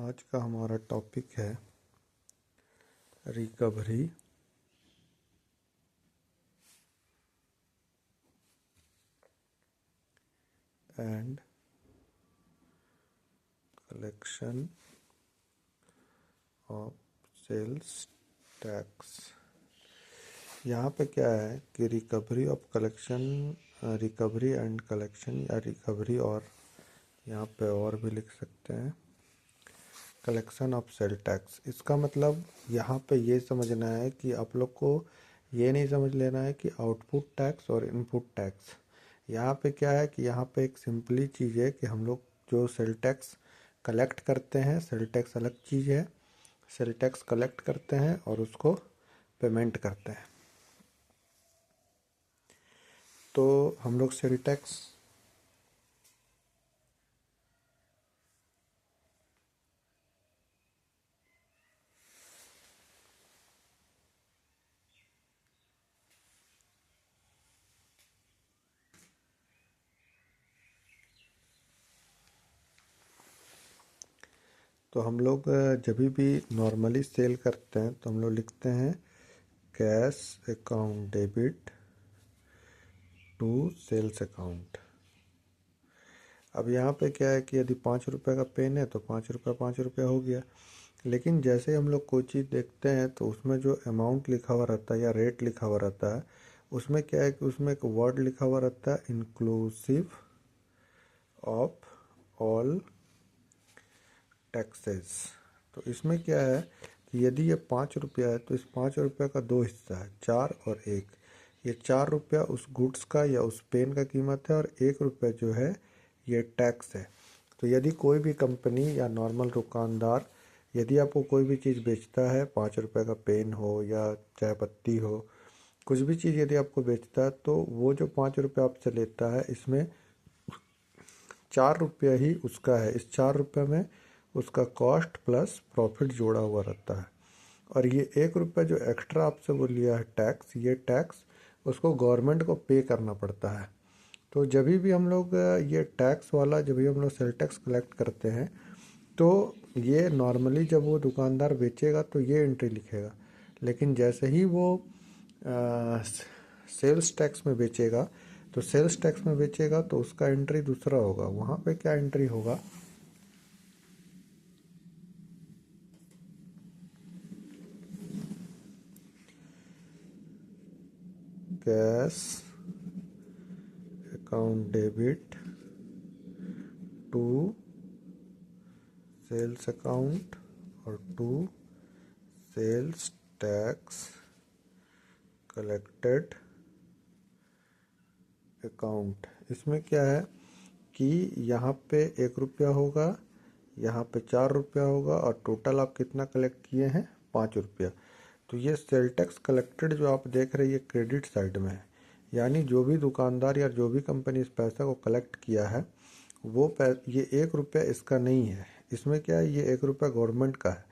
आज का हमारा टॉपिक है recovery and collection of sales tax. यहाँ पे क्या है कि recovery of collection, recovery and collection या रिकवरी, और यहाँ पे और भी लिख सकते हैं कलेक्शन ऑफ सेल टैक्स। इसका मतलब यहाँ पे ये समझना है कि आप लोग को ये नहीं समझ लेना है कि आउटपुट टैक्स और इनपुट टैक्स। यहाँ पे क्या है कि यहाँ पे एक सिंपली चीज़ है कि हम लोग जो सेल टैक्स कलेक्ट करते हैं, सेल टैक्स अलग चीज़ है। सेल टैक्स कलेक्ट करते हैं और उसको पेमेंट करते हैं। तो हम लोग सेल टैक्स तो हम लोग जब भी नॉर्मली सेल करते हैं तो हम लोग लिखते हैं cash account debit to sales account. अब यहाँ पे क्या है कि यदि 5 रुपये का पेन है तो 5 रुपये हो गया। लेकिन जैसे ही हम लोग कोई चीज़ देखते हैं तो उसमें जो अमाउंट लिखा हुआ रहता है या रेट लिखा हुआ रहता है, उसमें क्या है कि उसमें एक वर्ड लिखा हुआ रहता है इंक्लूसिव ऑफ ऑल टैक्सेस। तो इसमें क्या है कि यदि ये 5 रुपया है तो इस 5 रुपये का दो हिस्सा है, 4 और 1। ये 4 रुपया उस गुड्स का या उस पेन का कीमत है और 1 रुपया जो है ये टैक्स है। तो यदि कोई भी कंपनी या नॉर्मल दुकानदार यदि आपको कोई भी चीज़ बेचता है, 5 रुपये का पेन हो या चाय पत्ती हो, कुछ भी चीज़ यदि आपको बेचता है, तो वो जो 5 रुपये आपसे लेता है इसमें 4 रुपया ही उसका है। इस 4 रुपये में उसका कॉस्ट प्लस प्रॉफिट जोड़ा हुआ रहता है। और ये 1 रुपया जो एक्स्ट्रा आपसे वो लिया है टैक्स, ये टैक्स उसको गवर्नमेंट को पे करना पड़ता है। तो जब भी हम लोग ये टैक्स वाला जब भी हम लोग सेल टैक्स कलेक्ट करते हैं तो ये नॉर्मली जब वो दुकानदार बेचेगा तो ये एंट्री लिखेगा। लेकिन जैसे ही वो सेल्स टैक्स में बेचेगा तो सेल्स टैक्स में बेचेगा तो उसका एंट्री दूसरा होगा। वहाँ पे क्या एंट्री होगा, cash account debit to sales account और to sales tax collected account. इसमें क्या है कि यहाँ पे 1 रुपया होगा, यहाँ पे 4 रुपया होगा और टोटल आप कितना कलेक्ट किए हैं, 5 रुपया। तो ये सेल टैक्स कलेक्टेड जो आप देख रहे हैं ये क्रेडिट साइड में है। यानी जो भी दुकानदार या जो भी कंपनी इस पैसा को कलेक्ट किया है वो ये 1 रुपया इसका नहीं है। इसमें क्या है, ये 1 रुपया गवर्नमेंट का है।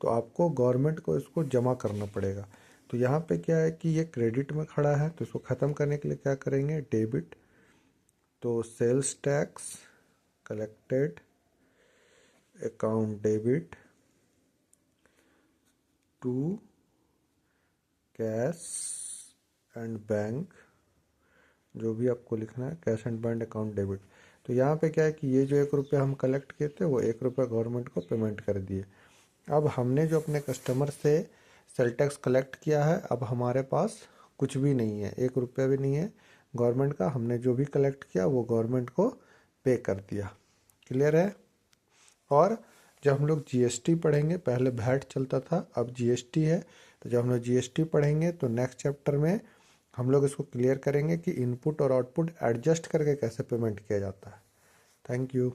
तो आपको गवर्नमेंट को इसको जमा करना पड़ेगा। तो यहाँ पे क्या है कि ये क्रेडिट में खड़ा है, तो इसको ख़त्म करने के लिए क्या करेंगे, डेबिट। तो sales tax collected account debit to cash and bank, जो भी आपको लिखना है cash and bank account debit. तो यहाँ पे क्या है कि ये जो 1 रुपया हम कलेक्ट किए थे वो 1 रुपया गवर्नमेंट को पेमेंट कर दिए। अब हमने जो अपने कस्टमर से सेल टैक्स कलेक्ट किया है, अब हमारे पास कुछ भी नहीं है, 1 रुपया भी नहीं है गवर्नमेंट का। हमने जो भी कलेक्ट किया वो गवर्नमेंट को पे कर दिया। क्लियर है। और जब हम लोग जीएसटी पढ़ेंगे, पहले वैट चलता था अब जीएसटी है, तो जब हम लोग जीएसटी पढ़ेंगे तो नेक्स्ट चैप्टर में हम लोग इसको क्लियर करेंगे कि इनपुट और आउटपुट एडजस्ट करके कैसे पेमेंट किया जाता है। Thank you.